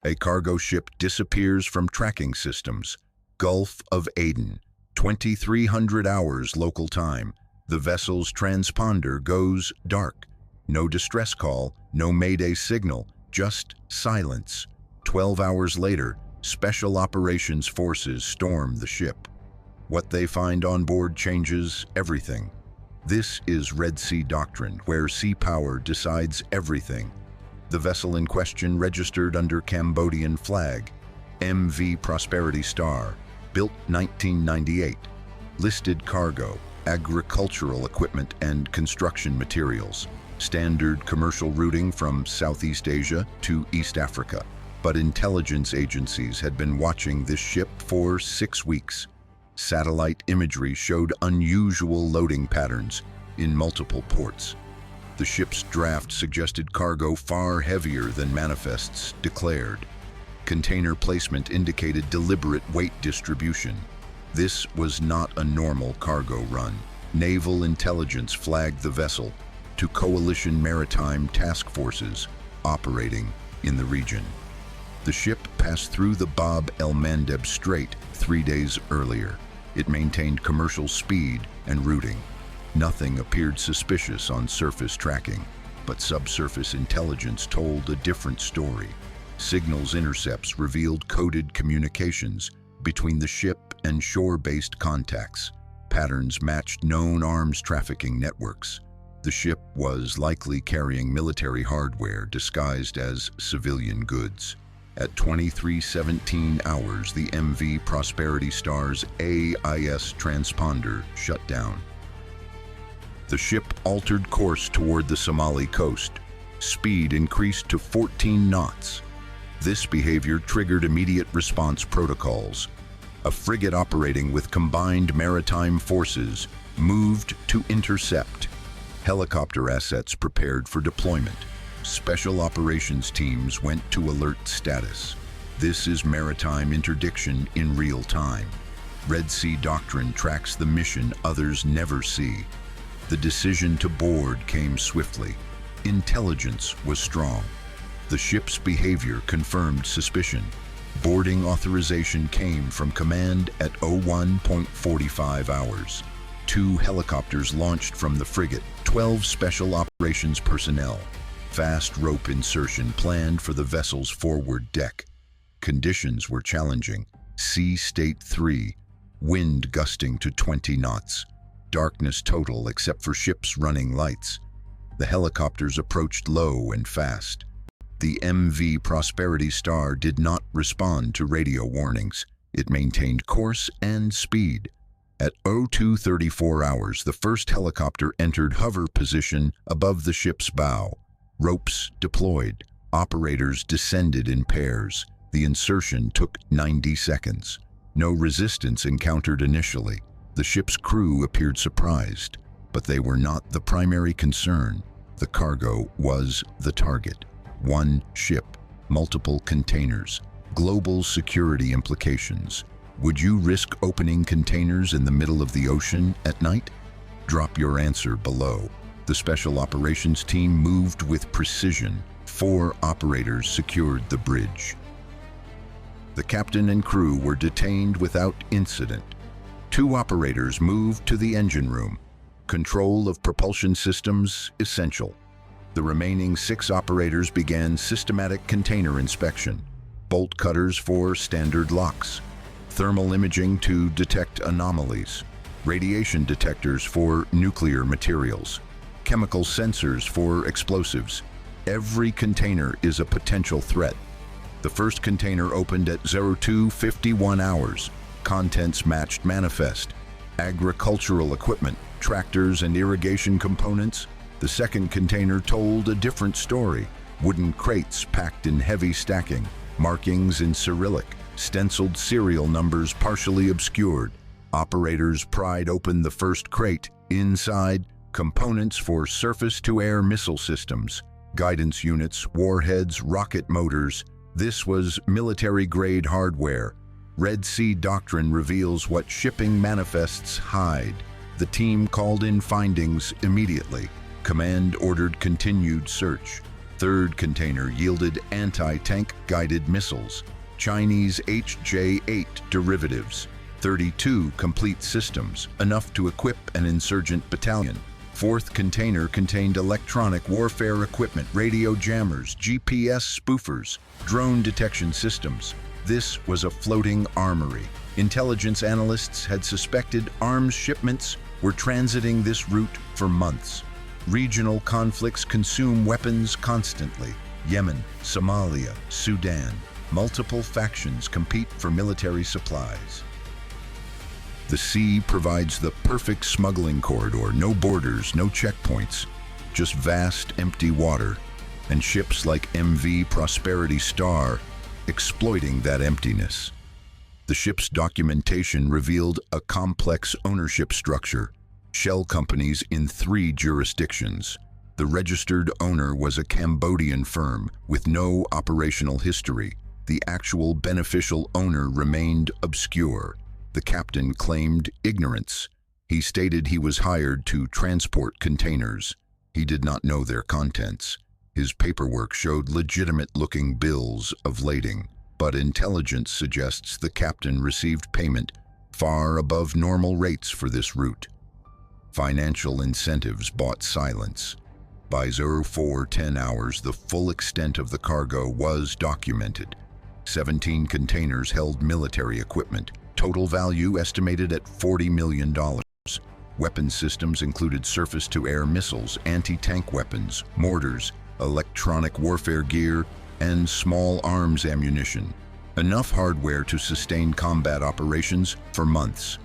A cargo ship disappears from tracking systems. Gulf of Aden, 2300 hours local time. The vessel's transponder goes dark. No distress call, no mayday signal, just silence. 12 hours later, Special Operations Forces storm the ship. What they find on board changes everything. This is Sea Doctrine, where sea power decides everything. The vessel in question registered under Cambodian flag, MV Prosperity Star, built 1998. Listed cargo, agricultural equipment and construction materials. Standard commercial routing from Southeast Asia to East Africa. But intelligence agencies had been watching this ship for 6 weeks. Satellite imagery showed unusual loading patterns in multiple ports. The ship's draft suggested cargo far heavier than manifests declared. Container placement indicated deliberate weight distribution. This was not a normal cargo run. Naval intelligence flagged the vessel to coalition maritime task forces operating in the region. The ship passed through the Bab el-Mandeb Strait 3 days earlier. It maintained commercial speed and routing. Nothing appeared suspicious on surface tracking, but subsurface intelligence told a different story. Signals intercepts revealed coded communications between the ship and shore-based contacts. Patterns matched known arms trafficking networks. The ship was likely carrying military hardware disguised as civilian goods. At 23:17 hours, the MV Prosperity Star's AIS transponder shut down. The ship altered course toward the Somali coast. Speed increased to 14 knots. This behavior triggered immediate response protocols. A frigate operating with combined maritime forces moved to intercept. Helicopter assets prepared for deployment. Special operations teams went to alert status. This is maritime interdiction in real time. Sea Doctrine tracks the mission others never see. The decision to board came swiftly. Intelligence was strong. The ship's behavior confirmed suspicion. Boarding authorization came from command at 01:45 hours. 2 helicopters launched from the frigate, 12 special operations personnel. Fast rope insertion planned for the vessel's forward deck. Conditions were challenging. Sea State 3, wind gusting to 20 knots. Darkness total except for ship's running lights. The helicopters approached low and fast. The MV Prosperity Star did not respond to radio warnings. It maintained course and speed. At 02:34 hours, the first helicopter entered hover position above the ship's bow. Ropes deployed. Operators descended in pairs. The insertion took 90 seconds. No resistance encountered initially. The ship's crew appeared surprised, but they were not the primary concern. The cargo was the target. 1 ship, multiple containers, global security implications. Would you risk opening containers in the middle of the ocean at night? Drop your answer below. The Special Operations team moved with precision. 4 operators secured the bridge. The captain and crew were detained without incident. 2 operators moved to the engine room. Control of propulsion systems essential. The remaining 6 operators began systematic container inspection. Bolt cutters for standard locks. Thermal imaging to detect anomalies. Radiation detectors for nuclear materials. Chemical sensors for explosives. Every container is a potential threat. The first container opened at 02:51 hours. Contents matched manifest. Agricultural equipment, tractors and irrigation components. The second container told a different story. Wooden crates packed in heavy stacking. Markings in Cyrillic. Stenciled serial numbers partially obscured. Operators pried open the first crate. Inside, components for surface-to-air missile systems, guidance units, warheads, rocket motors. This was military-grade hardware. Sea Doctrine reveals what shipping manifests hide. The team called in findings immediately. Command ordered continued search. Third container yielded anti-tank guided missiles, Chinese HJ-8 derivatives, 32 complete systems, enough to equip an insurgent battalion. Fourth container contained electronic warfare equipment, radio jammers, GPS spoofers, drone detection systems. This was a floating armory. Intelligence analysts had suspected arms shipments were transiting this route for months. Regional conflicts consume weapons constantly. Yemen, Somalia, Sudan. Multiple factions compete for military supplies. The sea provides the perfect smuggling corridor. No borders, no checkpoints, just vast, empty water, and ships like MV Prosperity Star exploiting that emptiness. The ship's documentation revealed a complex ownership structure, shell companies in 3 jurisdictions. The registered owner was a Cambodian firm with no operational history. The actual beneficial owner remained obscure. The captain claimed ignorance. He stated he was hired to transport containers. He did not know their contents. His paperwork showed legitimate-looking bills of lading, but intelligence suggests the captain received payment far above normal rates for this route. Financial incentives bought silence. By 04:10 hours, the full extent of the cargo was documented. 17 containers held military equipment, total value estimated at $40 million. Weapon systems included surface-to-air missiles, anti-tank weapons, mortars, electronic warfare gear, and small arms ammunition. Enough hardware to sustain combat operations for months.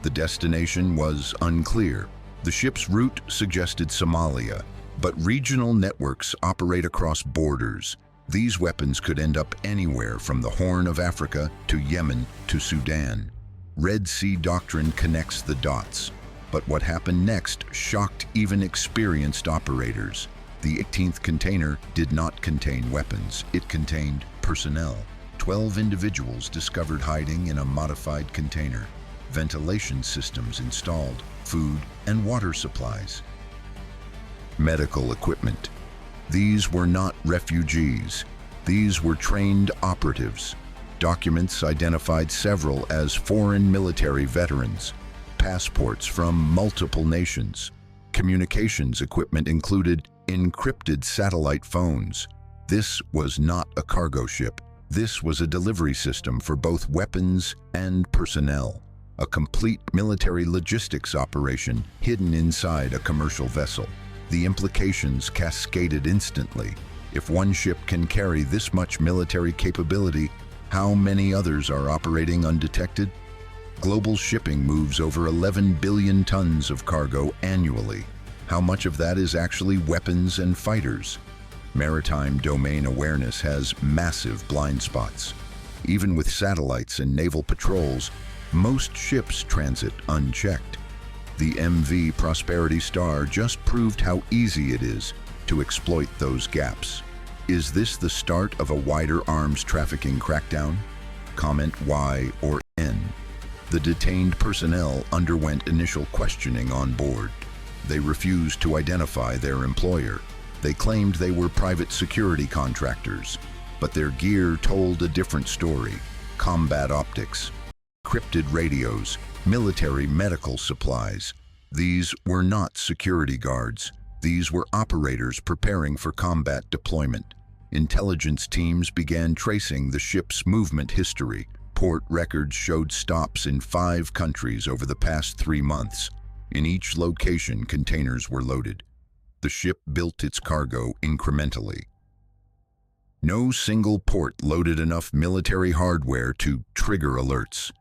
The destination was unclear. The ship's route suggested Somalia, but regional networks operate across borders. These weapons could end up anywhere from the Horn of Africa to Yemen to Sudan. Red Sea Doctrine connects the dots. But what happened next shocked even experienced operators. The 18th container did not contain weapons. It contained personnel. 12 individuals discovered hiding in a modified container. Ventilation systems installed, food and water supplies. Medical equipment. These were not refugees. These were trained operatives. Documents identified several as foreign military veterans. Passports from multiple nations. Communications equipment included encrypted satellite phones. This was not a cargo ship. This was a delivery system for both weapons and personnel. A complete military logistics operation hidden inside a commercial vessel. The implications cascaded instantly. If one ship can carry this much military capability, how many others are operating undetected? Global shipping moves over 11 billion tons of cargo annually. How much of that is actually weapons and fighters? Maritime domain awareness has massive blind spots. Even with satellites and naval patrols, most ships transit unchecked. The MV Prosperity Star just proved how easy it is to exploit those gaps. Is this the start of a wider arms trafficking crackdown? Comment Y or N. The detained personnel underwent initial questioning on board. They refused to identify their employer. They claimed they were private security contractors, but their gear told a different story. Combat optics, encrypted radios, military medical supplies. These were not security guards. These were operators preparing for combat deployment. Intelligence teams began tracing the ship's movement history. Port records showed stops in 5 countries over the past 3 months. In each location, containers were loaded. The ship built its cargo incrementally. No single port loaded enough military hardware to trigger alerts.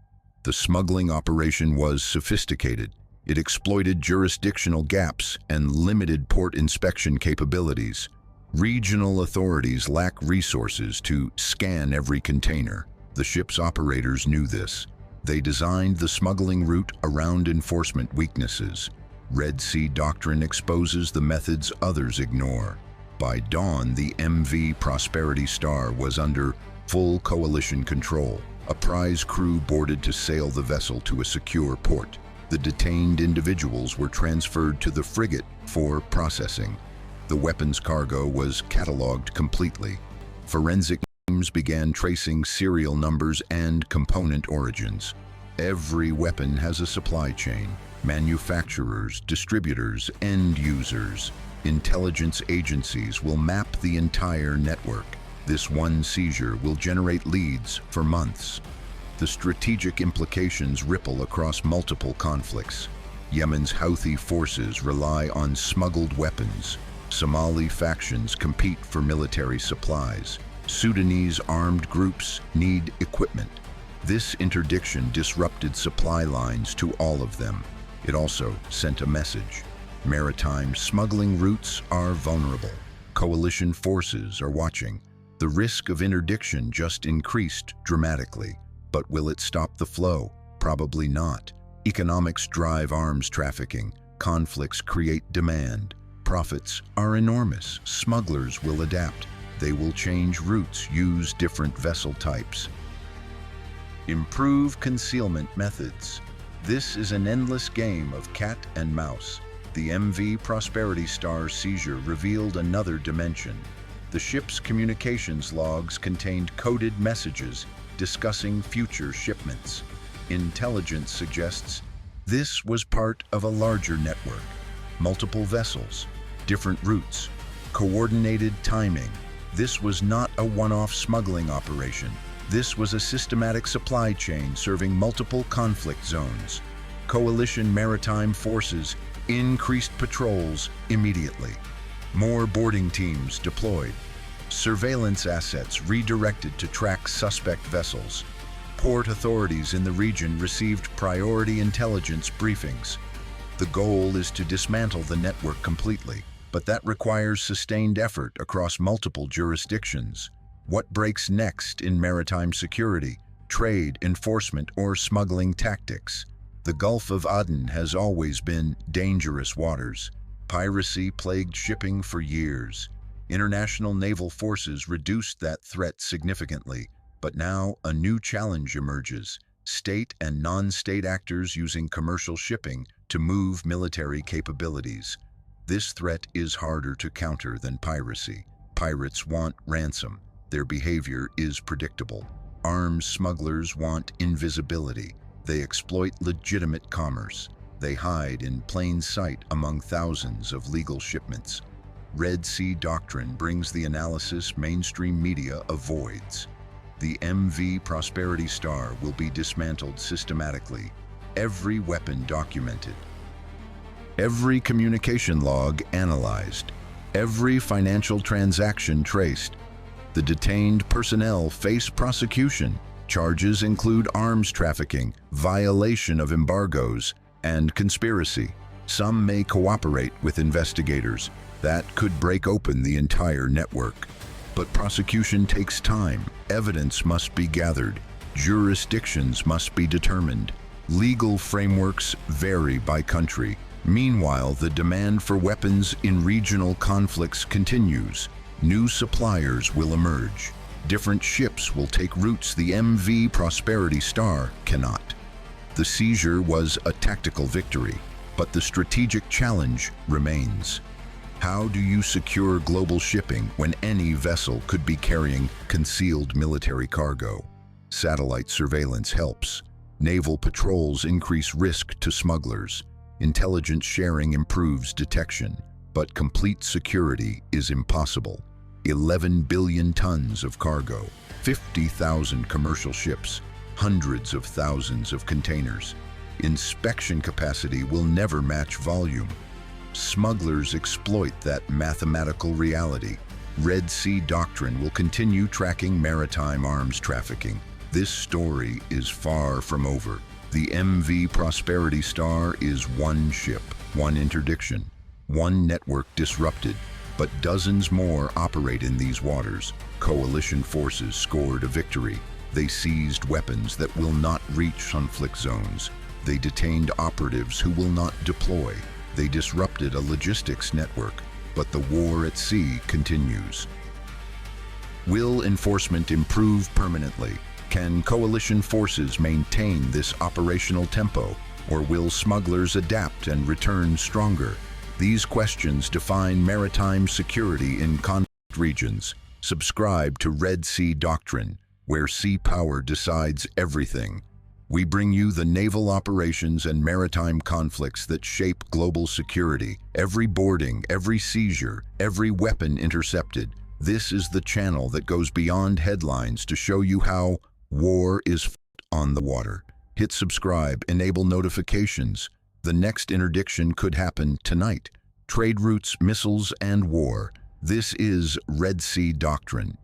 The smuggling operation was sophisticated. It exploited jurisdictional gaps and limited port inspection capabilities. Regional authorities lack resources to scan every container. The ship's operators knew this. They designed the smuggling route around enforcement weaknesses. Red Sea Doctrine exposes the methods others ignore. By dawn, the MV Prosperity Star was under full coalition control. A prize crew boarded to sail the vessel to a secure port. The detained individuals were transferred to the frigate for processing. The weapons cargo was cataloged completely. Forensic teams began tracing serial numbers and component origins. Every weapon has a supply chain: manufacturers, distributors, end users. Intelligence agencies will map the entire network. This one seizure will generate leads for months. The strategic implications ripple across multiple conflicts. Yemen's Houthi forces rely on smuggled weapons. Somali factions compete for military supplies. Sudanese armed groups need equipment. This interdiction disrupted supply lines to all of them. It also sent a message. Maritime smuggling routes are vulnerable. Coalition forces are watching. The risk of interdiction just increased dramatically. But will it stop the flow? Probably not. Economics drive arms trafficking. Conflicts create demand. Profits are enormous. Smugglers will adapt. They will change routes, use different vessel types. Improve concealment methods. This is an endless game of cat and mouse. The MV Prosperity Star seizure revealed another dimension. The ship's communications logs contained coded messages discussing future shipments. Intelligence suggests this was part of a larger network. Multiple vessels, different routes, coordinated timing. This was not a one-off smuggling operation. This was a systematic supply chain serving multiple conflict zones. Coalition maritime forces increased patrols immediately. More boarding teams deployed. Surveillance assets redirected to track suspect vessels. Port authorities in the region received priority intelligence briefings. The goal is to dismantle the network completely, but that requires sustained effort across multiple jurisdictions. What breaks next in maritime security, trade, enforcement, or smuggling tactics? The Gulf of Aden has always been dangerous waters. Piracy plagued shipping for years. International naval forces reduced that threat significantly, but now a new challenge emerges: state and non-state actors using commercial shipping to move military capabilities. This threat is harder to counter than piracy. Pirates want ransom. Their behavior is predictable. Arms smugglers want invisibility. They exploit legitimate commerce. They hide in plain sight among thousands of legal shipments. Sea Doctrine brings the analysis mainstream media avoids. The MV Prosperity Star will be dismantled systematically. Every weapon documented. Every communication log analyzed. Every financial transaction traced. The detained personnel face prosecution. Charges include arms trafficking, violation of embargoes, and conspiracy. Some may cooperate with investigators. That could break open the entire network. But prosecution takes time. Evidence must be gathered. Jurisdictions must be determined. Legal frameworks vary by country. Meanwhile, the demand for weapons in regional conflicts continues. New suppliers will emerge. Different ships will take routes the MV Prosperity Star cannot. The seizure was a tactical victory, but the strategic challenge remains. How do you secure global shipping when any vessel could be carrying concealed military cargo? Satellite surveillance helps. Naval patrols increase risk to smugglers. Intelligence sharing improves detection, but complete security is impossible. 11 billion tons of cargo, 50,000 commercial ships, hundreds of thousands of containers. Inspection capacity will never match volume. Smugglers exploit that mathematical reality. Sea Doctrine will continue tracking maritime arms trafficking. This story is far from over. The MV Prosperity Star is one ship, one interdiction, one network disrupted, but dozens more operate in these waters. Coalition forces scored a victory. They seized weapons that will not reach conflict zones. They detained operatives who will not deploy. They disrupted a logistics network, but the war at sea continues. Will enforcement improve permanently? Can coalition forces maintain this operational tempo, or will smugglers adapt and return stronger? These questions define maritime security in conflict regions. Subscribe to Red Sea Doctrine, where sea power decides everything. We bring you the naval operations and maritime conflicts that shape global security. Every boarding, every seizure, every weapon intercepted. This is the channel that goes beyond headlines to show you how war is fought on the water. Hit subscribe, enable notifications. The next interdiction could happen tonight. Trade routes, missiles, and war. This is Red Sea Doctrine.